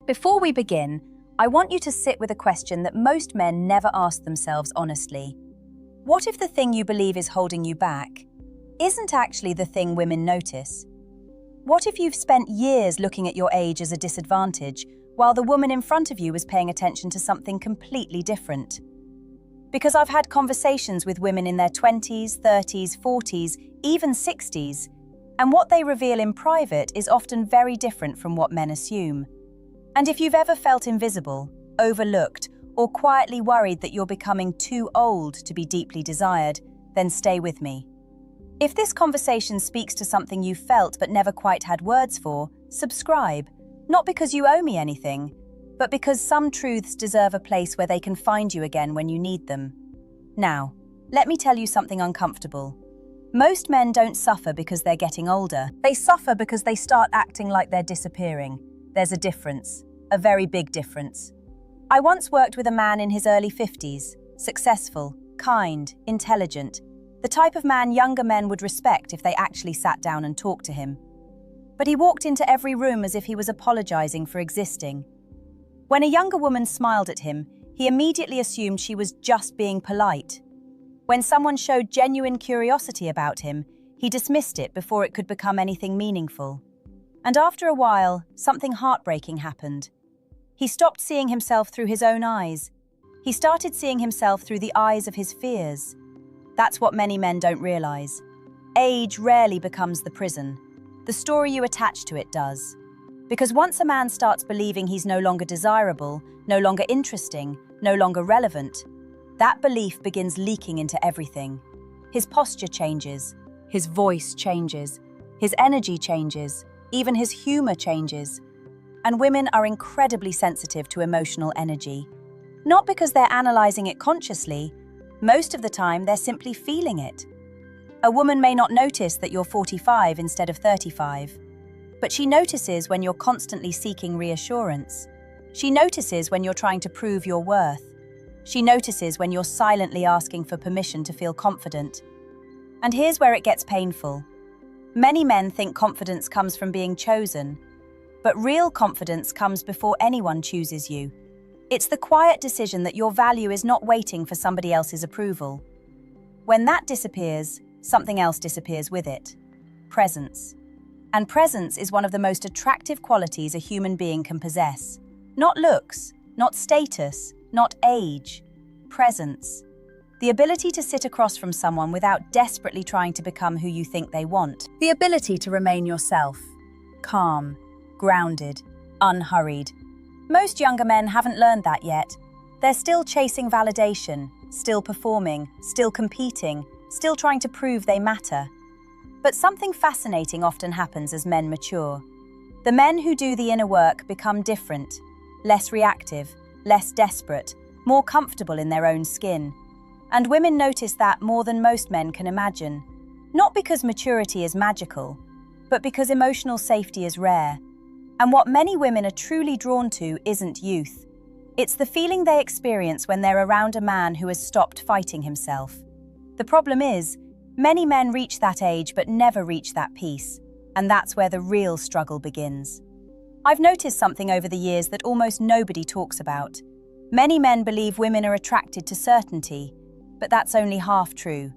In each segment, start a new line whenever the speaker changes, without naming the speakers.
Before we begin, I want you to sit with a question that most men never ask themselves honestly. What if the thing you believe is holding you back isn't actually the thing women notice? What if you've spent years looking at your age as a disadvantage, while the woman in front of you was paying attention to something completely different? Because I've had conversations with women in their 20s, 30s, 40s, even 60s, and what they reveal in private is often very different from what men assume. And if you've ever felt invisible, overlooked, or quietly worried that you're becoming too old to be deeply desired, then stay with me. If this conversation speaks to something you felt but never quite had words for, subscribe, not because you owe me anything, but because some truths deserve a place where they can find you again when you need them. Now, let me tell you something uncomfortable. Most men don't suffer because they're getting older. They suffer because they start acting like they're disappearing. There's a difference, a very big difference. I once worked with a man in his early 50s, successful, kind, intelligent, the type of man younger men would respect if they actually sat down and talked to him. But he walked into every room as if he was apologizing for existing. When a younger woman smiled at him, he immediately assumed she was just being polite. When someone showed genuine curiosity about him, he dismissed it before it could become anything meaningful. And after a while, something heartbreaking happened. He stopped seeing himself through his own eyes. He started seeing himself through the eyes of his fears. That's what many men don't realize. Age rarely becomes the prison. The story you attach to it does. Because once a man starts believing he's no longer desirable, no longer interesting, no longer relevant, that belief begins leaking into everything. His posture changes, his voice changes, his energy changes, even his humor changes. And women are incredibly sensitive to emotional energy. Not because they're analyzing it consciously, most of the time they're simply feeling it. A woman may not notice that you're 45 instead of 35. But she notices when you're constantly seeking reassurance. She notices when you're trying to prove your worth. She notices when you're silently asking for permission to feel confident. And here's where it gets painful. Many men think confidence comes from being chosen, but real confidence comes before anyone chooses you. It's the quiet decision that your value is not waiting for somebody else's approval. When that disappears, something else disappears with it. Presence. And presence is one of the most attractive qualities a human being can possess. Not looks, not status, not age. Presence. The ability to sit across from someone without desperately trying to become who you think they want. The ability to remain yourself. Calm, grounded, unhurried. Most younger men haven't learned that yet. They're still chasing validation, still performing, still competing, still trying to prove they matter. But something fascinating often happens as men mature. The men who do the inner work become different, less reactive, less desperate, more comfortable in their own skin. And women notice that more than most men can imagine. Not because maturity is magical, but because emotional safety is rare. And what many women are truly drawn to isn't youth. It's the feeling they experience when they're around a man who has stopped fighting himself. The problem is, many men reach that age but never reach that peace, and that's where the real struggle begins. I've noticed something over the years that almost nobody talks about. Many men believe women are attracted to certainty, but that's only half true.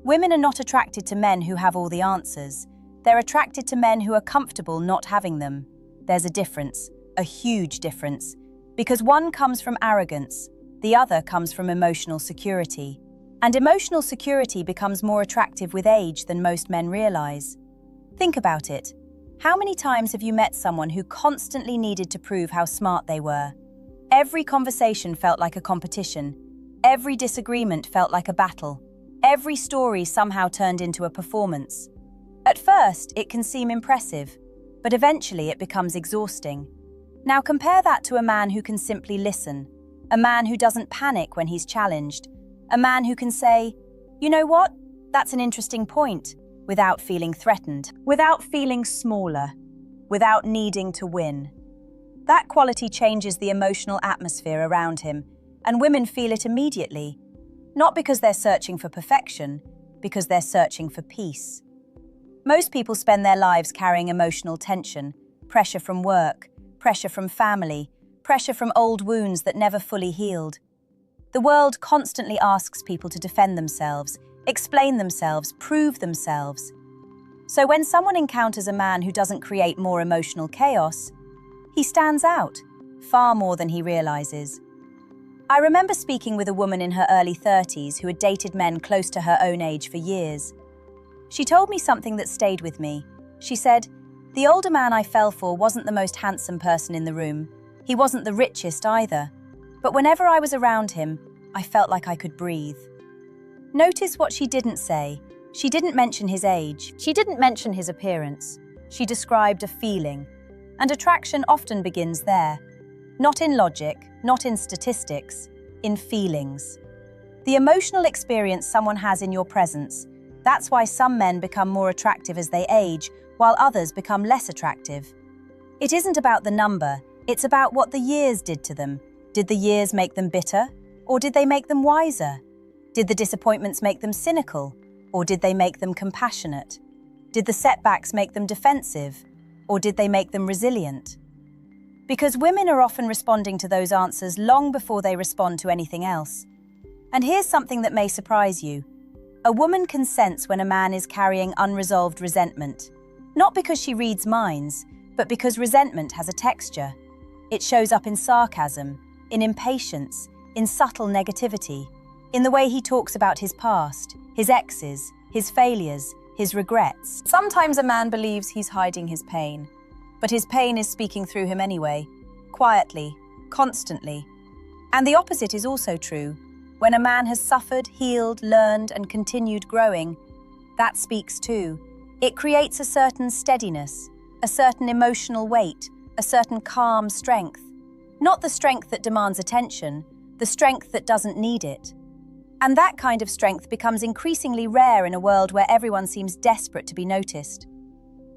Women are not attracted to men who have all the answers. They're attracted to men who are comfortable not having them. There's a difference, a huge difference, because one comes from arrogance, the other comes from emotional security. And emotional security becomes more attractive with age than most men realize. Think about it. How many times have you met someone who constantly needed to prove how smart they were? Every conversation felt like a competition. Every disagreement felt like a battle. Every story somehow turned into a performance. At first, it can seem impressive, but eventually it becomes exhausting. Now compare that to a man who can simply listen, a man who doesn't panic when he's challenged, a man who can say, "You know what? That's an interesting point," without feeling threatened, without feeling smaller, without needing to win. That quality changes the emotional atmosphere around him, and women feel it immediately, not because they're searching for perfection, because they're searching for peace. Most people spend their lives carrying emotional tension, pressure from work, pressure from family, pressure from old wounds that never fully healed. The world constantly asks people to defend themselves, explain themselves, prove themselves. So when someone encounters a man who doesn't create more emotional chaos, he stands out, far more than he realizes. I remember speaking with a woman in her early 30s who had dated men close to her own age for years. She told me something that stayed with me. She said, "The older man I fell for wasn't the most handsome person in the room. He wasn't the richest either. But whenever I was around him, I felt like I could breathe." Notice what she didn't say. She didn't mention his age. She didn't mention his appearance. She described a feeling. And attraction often begins there. Not in logic, not in statistics, in feelings. The emotional experience someone has in your presence, that's why some men become more attractive as they age, while others become less attractive. It isn't about the number, it's about what the years did to them. Did the years make them bitter, or did they make them wiser? Did the disappointments make them cynical, or did they make them compassionate? Did the setbacks make them defensive, or did they make them resilient? Because women are often responding to those answers long before they respond to anything else. And here's something that may surprise you. A woman can sense when a man is carrying unresolved resentment, not because she reads minds, but because resentment has a texture. It shows up in sarcasm, in impatience, in subtle negativity, in the way he talks about his past, his exes, his failures, his regrets. Sometimes a man believes he's hiding his pain, but his pain is speaking through him anyway, quietly, constantly. And the opposite is also true. When a man has suffered, healed, learned, and continued growing, that speaks too. It creates a certain steadiness, a certain emotional weight, a certain calm strength. Not the strength that demands attention, the strength that doesn't need it. And that kind of strength becomes increasingly rare in a world where everyone seems desperate to be noticed.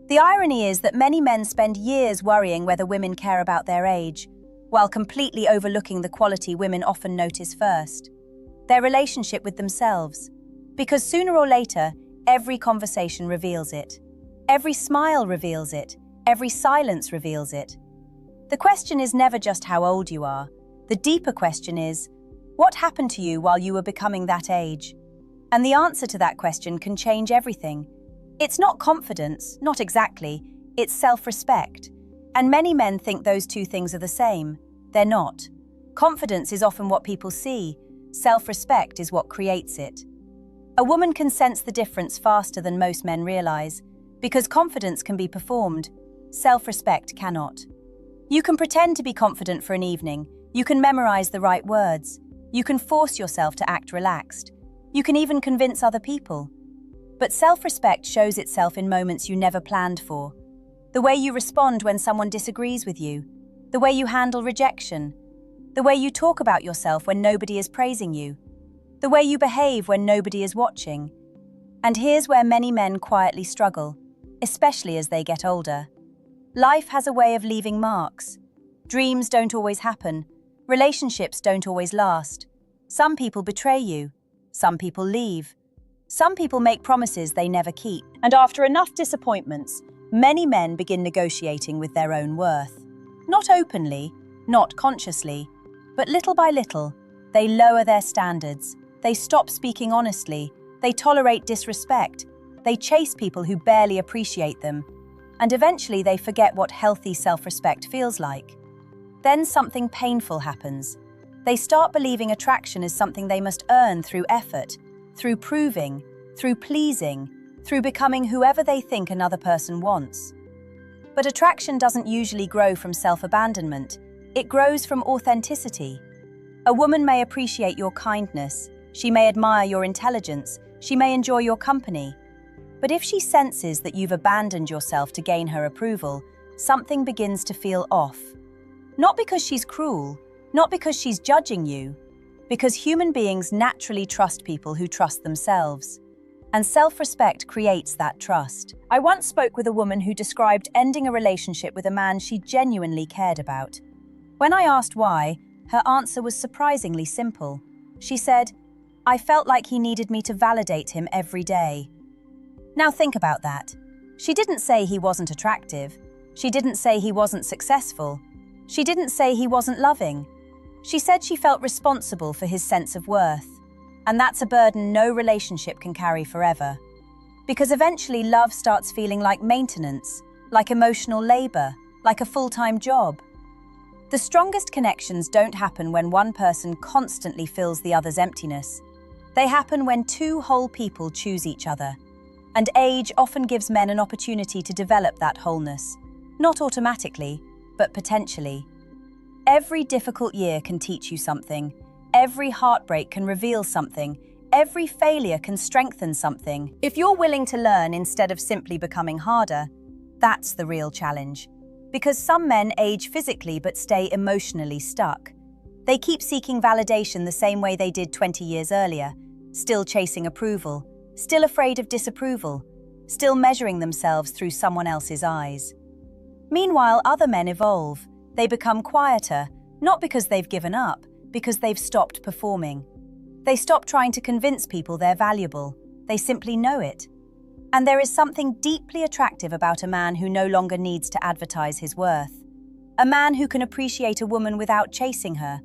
The irony is that many men spend years worrying whether women care about their age, while completely overlooking the quality women often notice first: their relationship with themselves. Because sooner or later, every conversation reveals it. Every smile reveals it. Every silence reveals it. The question is never just how old you are. The deeper question is, what happened to you while you were becoming that age? And the answer to that question can change everything. It's not confidence, not exactly, it's self-respect. And many men think those two things are the same. They're not. Confidence is often what people see. Self-respect is what creates it. A woman can sense the difference faster than most men realize, because confidence can be performed. Self-respect cannot. You can pretend to be confident for an evening. You can memorize the right words. You can force yourself to act relaxed. You can even convince other people. But self-respect shows itself in moments you never planned for. The way you respond when someone disagrees with you. The way you handle rejection. The way you talk about yourself when nobody is praising you. The way you behave when nobody is watching. And here's where many men quietly struggle, especially as they get older. Life has a way of leaving marks. Dreams don't always happen. Relationships don't always last. Some people betray you. Some people leave. Some people make promises they never keep. And after enough disappointments, many men begin negotiating with their own worth. Not openly, not consciously, but little by little, they lower their standards. They stop speaking honestly. They tolerate disrespect. They chase people who barely appreciate them. And eventually they forget what healthy self-respect feels like. Then something painful happens. They start believing attraction is something they must earn through effort, through proving, through pleasing, through becoming whoever they think another person wants. But attraction doesn't usually grow from self-abandonment. It grows from authenticity. A woman may appreciate your kindness. She may admire your intelligence. She may enjoy your company. But if she senses that you've abandoned yourself to gain her approval, something begins to feel off. Not because she's cruel, not because she's judging you, because human beings naturally trust people who trust themselves. And self-respect creates that trust. I once spoke with a woman who described ending a relationship with a man she genuinely cared about. When I asked why, her answer was surprisingly simple. She said, "I felt like he needed me to validate him every day." Now think about that. She didn't say he wasn't attractive. She didn't say he wasn't successful. She didn't say he wasn't loving. She said she felt responsible for his sense of worth. And that's a burden no relationship can carry forever. Because eventually love starts feeling like maintenance, like emotional labor, like a full-time job. The strongest connections don't happen when one person constantly fills the other's emptiness. They happen when two whole people choose each other. And age often gives men an opportunity to develop that wholeness. Not automatically, but potentially. Every difficult year can teach you something. Every heartbreak can reveal something. Every failure can strengthen something. If you're willing to learn instead of simply becoming harder, that's the real challenge. Because some men age physically but stay emotionally stuck. They keep seeking validation the same way they did 20 years earlier, still chasing approval, still afraid of disapproval, still measuring themselves through someone else's eyes. Meanwhile, other men evolve. They become quieter, not because they've given up, because they've stopped performing. They stop trying to convince people they're valuable. They simply know it. And there is something deeply attractive about a man who no longer needs to advertise his worth. A man who can appreciate a woman without chasing her.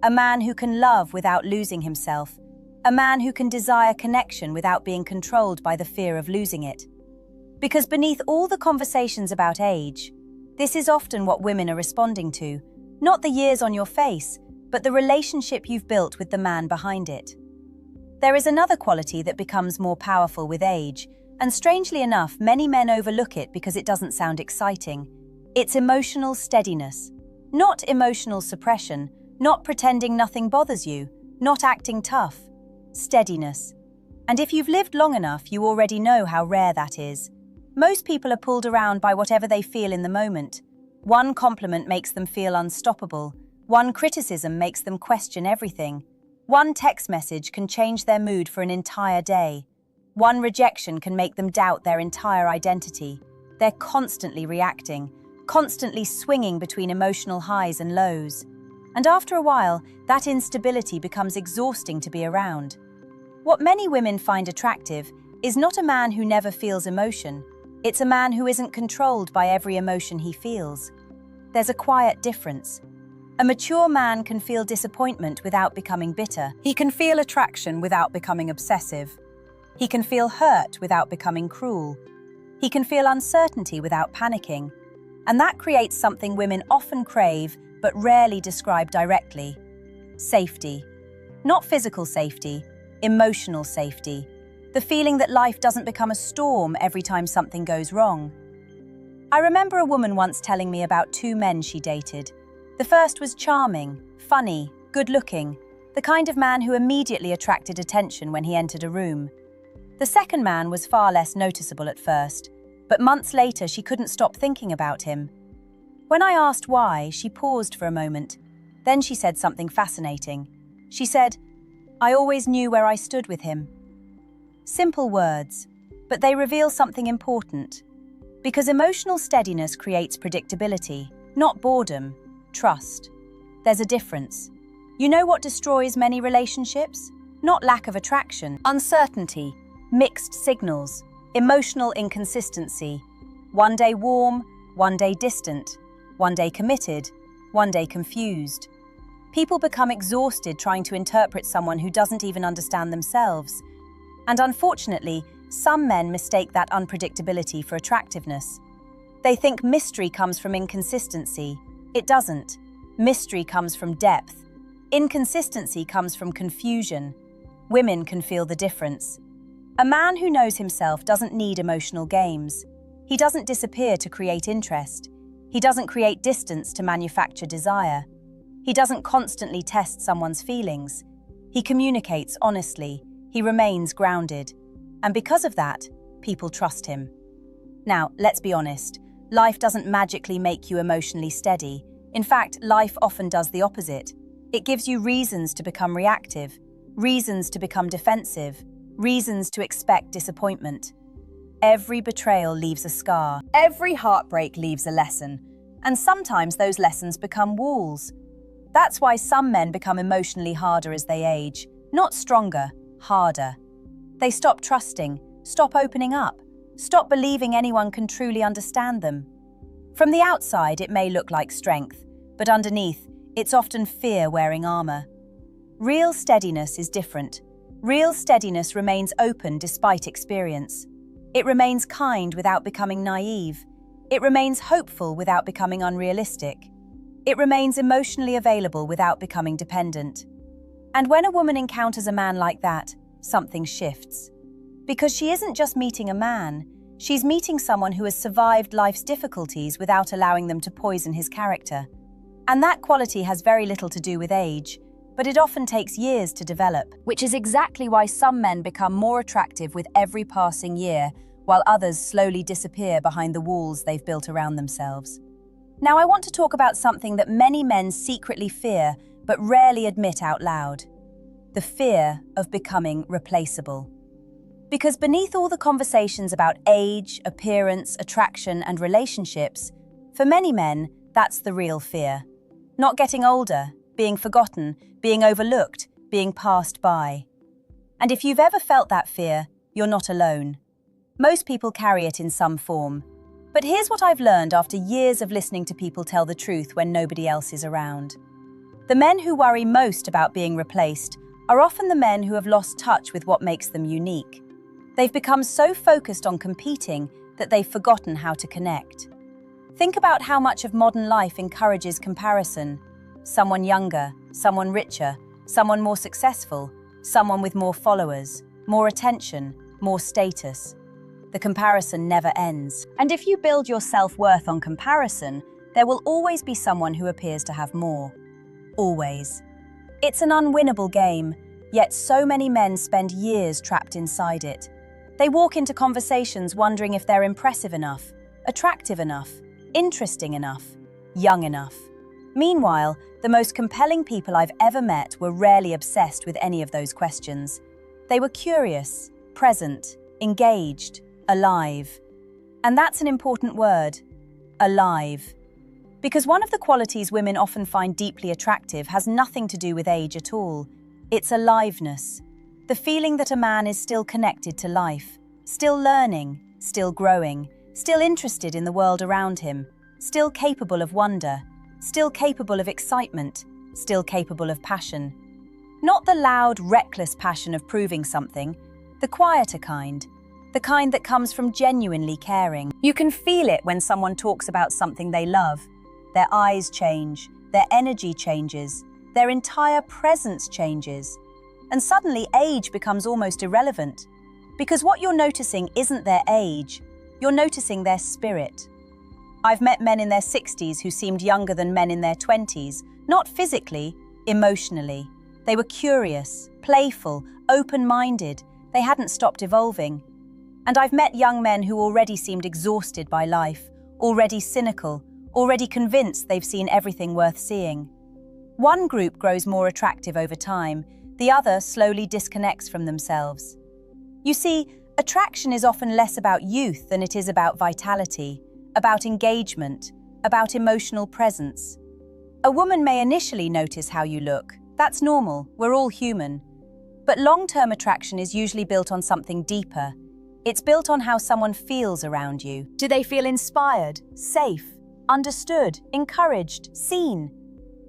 A man who can love without losing himself. A man who can desire connection without being controlled by the fear of losing it. Because beneath all the conversations about age, this is often what women are responding to, not the years on your face, but the relationship you've built with the man behind it. There is another quality that becomes more powerful with age, and strangely enough, many men overlook it because it doesn't sound exciting. It's emotional steadiness. Not emotional suppression, not pretending nothing bothers you, not acting tough. Steadiness. And if you've lived long enough, you already know how rare that is. Most people are pulled around by whatever they feel in the moment. One compliment makes them feel unstoppable. One criticism makes them question everything. One text message can change their mood for an entire day. One rejection can make them doubt their entire identity. They're constantly reacting, constantly swinging between emotional highs and lows. And after a while, that instability becomes exhausting to be around. What many women find attractive is not a man who never feels emotion. It's a man who isn't controlled by every emotion he feels. There's a quiet difference. A mature man can feel disappointment without becoming bitter. He can feel attraction without becoming obsessive. He can feel hurt without becoming cruel. He can feel uncertainty without panicking. And that creates something women often crave but rarely describe directly. Safety. Not physical safety, emotional safety. The feeling that life doesn't become a storm every time something goes wrong. I remember a woman once telling me about two men she dated. The first was charming, funny, good-looking, the kind of man who immediately attracted attention when he entered a room. The second man was far less noticeable at first, but months later she couldn't stop thinking about him. When I asked why, she paused for a moment. Then she said something fascinating. She said, "I always knew where I stood with him." Simple words, but they reveal something important. Because emotional steadiness creates predictability, not boredom, trust. There's a difference. You know what destroys many relationships? Not lack of attraction, uncertainty, mixed signals, emotional inconsistency. One day warm, one day distant, one day committed, one day confused. People become exhausted trying to interpret someone who doesn't even understand themselves. And unfortunately, some men mistake that unpredictability for attractiveness. They think mystery comes from inconsistency. It doesn't. Mystery comes from depth. Inconsistency comes from confusion. Women can feel the difference. A man who knows himself doesn't need emotional games. He doesn't disappear to create interest. He doesn't create distance to manufacture desire. He doesn't constantly test someone's feelings. He communicates honestly. He remains grounded. And because of that, people trust him. Now, let's be honest. Life doesn't magically make you emotionally steady. In fact, life often does the opposite. It gives you reasons to become reactive, reasons to become defensive, reasons to expect disappointment. Every betrayal leaves a scar. Every heartbreak leaves a lesson. And sometimes those lessons become walls. That's why some men become emotionally harder as they age. Not stronger, harder. They stop trusting, stop opening up, stop believing anyone can truly understand them. From the outside, it may look like strength, but underneath, it's often fear wearing armor. Real steadiness is different. Real steadiness remains open despite experience. It remains kind without becoming naive. It remains hopeful without becoming unrealistic. It remains emotionally available without becoming dependent. And when a woman encounters a man like that, something shifts. Because she isn't just meeting a man, she's meeting someone who has survived life's difficulties without allowing them to poison his character. And that quality has very little to do with age, but it often takes years to develop, which is exactly why some men become more attractive with every passing year, while others slowly disappear behind the walls they've built around themselves. Now I want to talk about something that many men secretly fear, but rarely admit out loud. The fear of becoming replaceable. Because beneath all the conversations about age, appearance, attraction, and relationships, for many men, that's the real fear. Not getting older, being forgotten, being overlooked, being passed by. And if you've ever felt that fear, you're not alone. Most people carry it in some form. But here's what I've learned after years of listening to people tell the truth when nobody else is around. The men who worry most about being replaced are often the men who have lost touch with what makes them unique. They've become so focused on competing that they've forgotten how to connect. Think about how much of modern life encourages comparison. Someone younger, someone richer, someone more successful, someone with more followers, more attention, more status. The comparison never ends. And if you build your self-worth on comparison, there will always be someone who appears to have more. Always. It's an unwinnable game, yet so many men spend years trapped inside it. They walk into conversations wondering if they're impressive enough, attractive enough, interesting enough, young enough. Meanwhile, the most compelling people I've ever met were rarely obsessed with any of those questions. They were curious, present, engaged, alive. And that's an important word, alive. Because one of the qualities women often find deeply attractive has nothing to do with age at all. It's aliveness. The feeling that a man is still connected to life, still learning, still growing, still interested in the world around him, still capable of wonder, still capable of excitement, still capable of passion. Not the loud, reckless passion of proving something, the quieter kind, the kind that comes from genuinely caring. You can feel it when someone talks about something they love. Their eyes change, their energy changes, their entire presence changes. And suddenly age becomes almost irrelevant. Because what you're noticing isn't their age, you're noticing their spirit. I've met men in their 60s who seemed younger than men in their 20s, not physically, emotionally. They were curious, playful, open-minded. They hadn't stopped evolving. And I've met young men who already seemed exhausted by life, already cynical, already convinced they've seen everything worth seeing. One group grows more attractive over time, the other slowly disconnects from themselves. You see, attraction is often less about youth than it is about vitality, about engagement, about emotional presence. A woman may initially notice how you look. That's normal, we're all human. But long-term attraction is usually built on something deeper. It's built on how someone feels around you. Do they feel inspired, safe, understood, encouraged, seen?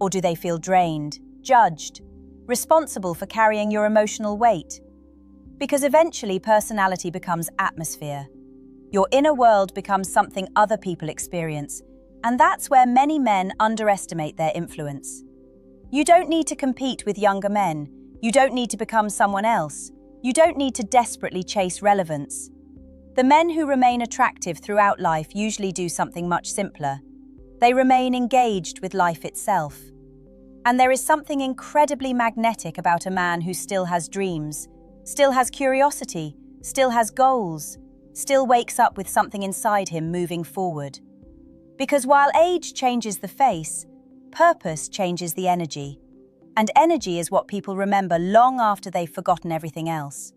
Or do they feel drained, judged, responsible for carrying your emotional weight? Because eventually personality becomes atmosphere. Your inner world becomes something other people experience, and that's where many men underestimate their influence. You don't need to compete with younger men. You don't need to become someone else. You don't need to desperately chase relevance. The men who remain attractive throughout life usually do something much simpler. They remain engaged with life itself. And there is something incredibly magnetic about a man who still has dreams, still has curiosity, still has goals, still wakes up with something inside him moving forward. Because while age changes the face, purpose changes the energy. And energy is what people remember long after they've forgotten everything else.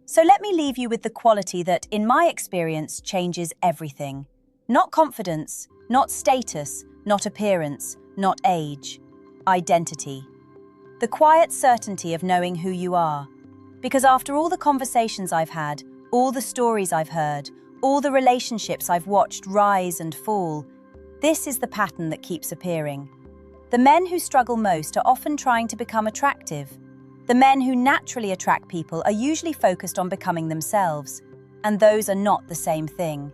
So let me leave you with the quality that, in my experience, changes everything. Not confidence, not status, not appearance, not age. Identity. The quiet certainty of knowing who you are. Because after all the conversations I've had, all the stories I've heard, all the relationships I've watched rise and fall, this is the pattern that keeps appearing. The men who struggle most are often trying to become attractive. The men who naturally attract people are usually focused on becoming themselves, and those are not the same thing.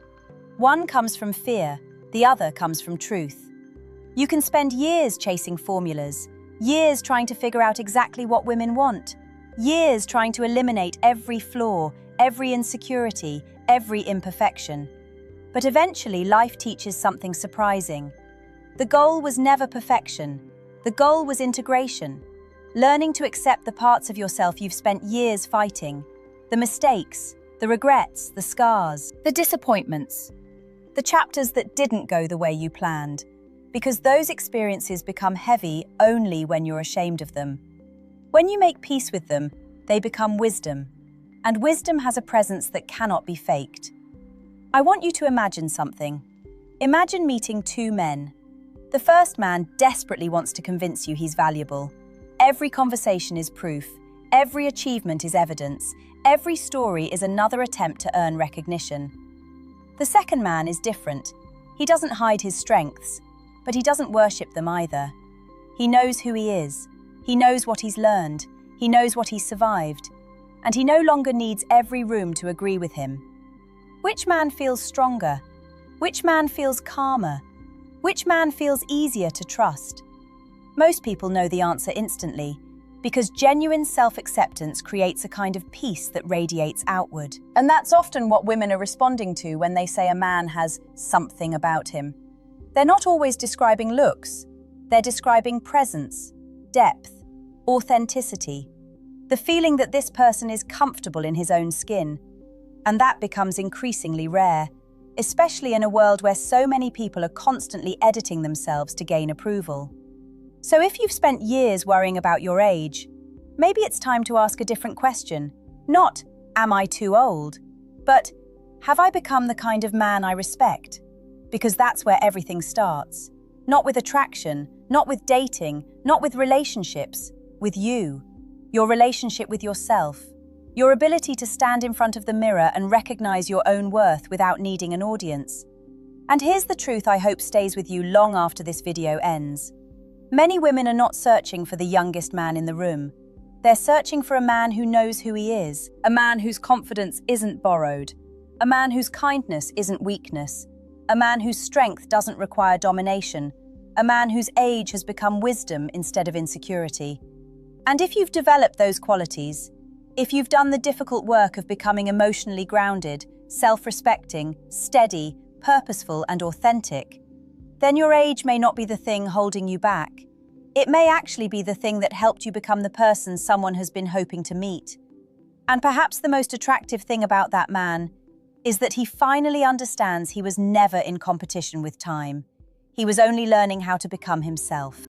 One comes from fear, the other comes from truth. You can spend years chasing formulas, years trying to figure out exactly what women want, years trying to eliminate every flaw, every insecurity, every imperfection. But eventually, life teaches something surprising. The goal was never perfection. The goal was integration. Learning to accept the parts of yourself you've spent years fighting. The mistakes, the regrets, the scars, the disappointments. The chapters that didn't go the way you planned. Because those experiences become heavy only when you're ashamed of them. When you make peace with them, they become wisdom. And wisdom has a presence that cannot be faked. I want you to imagine something. Imagine meeting two men. The first man desperately wants to convince you he's valuable. Every conversation is proof. Every achievement is evidence. Every story is another attempt to earn recognition. The second man is different. He doesn't hide his strengths, but he doesn't worship them either. He knows who he is. He knows what he's learned. He knows what he's survived. And he no longer needs every room to agree with him. Which man feels stronger? Which man feels calmer? Which man feels easier to trust? Most people know the answer instantly, because genuine self-acceptance creates a kind of peace that radiates outward. And that's often what women are responding to when they say a man has something about him. They're not always describing looks. They're describing presence, depth, authenticity, the feeling that this person is comfortable in his own skin. And that becomes increasingly rare, especially in a world where so many people are constantly editing themselves to gain approval. So if you've spent years worrying about your age, maybe it's time to ask a different question. Not, am I too old? But, have I become the kind of man I respect? Because that's where everything starts. Not with attraction, not with dating, not with relationships, with you. Your relationship with yourself. Your ability to stand in front of the mirror and recognize your own worth without needing an audience. And here's the truth I hope stays with you long after this video ends. Many women are not searching for the youngest man in the room. They're searching for a man who knows who he is, a man whose confidence isn't borrowed, a man whose kindness isn't weakness, a man whose strength doesn't require domination, a man whose age has become wisdom instead of insecurity. And if you've developed those qualities, if you've done the difficult work of becoming emotionally grounded, self-respecting, steady, purposeful, and authentic, then your age may not be the thing holding you back. It may actually be the thing that helped you become the person someone has been hoping to meet. And perhaps the most attractive thing about that man is that he finally understands he was never in competition with time. He was only learning how to become himself.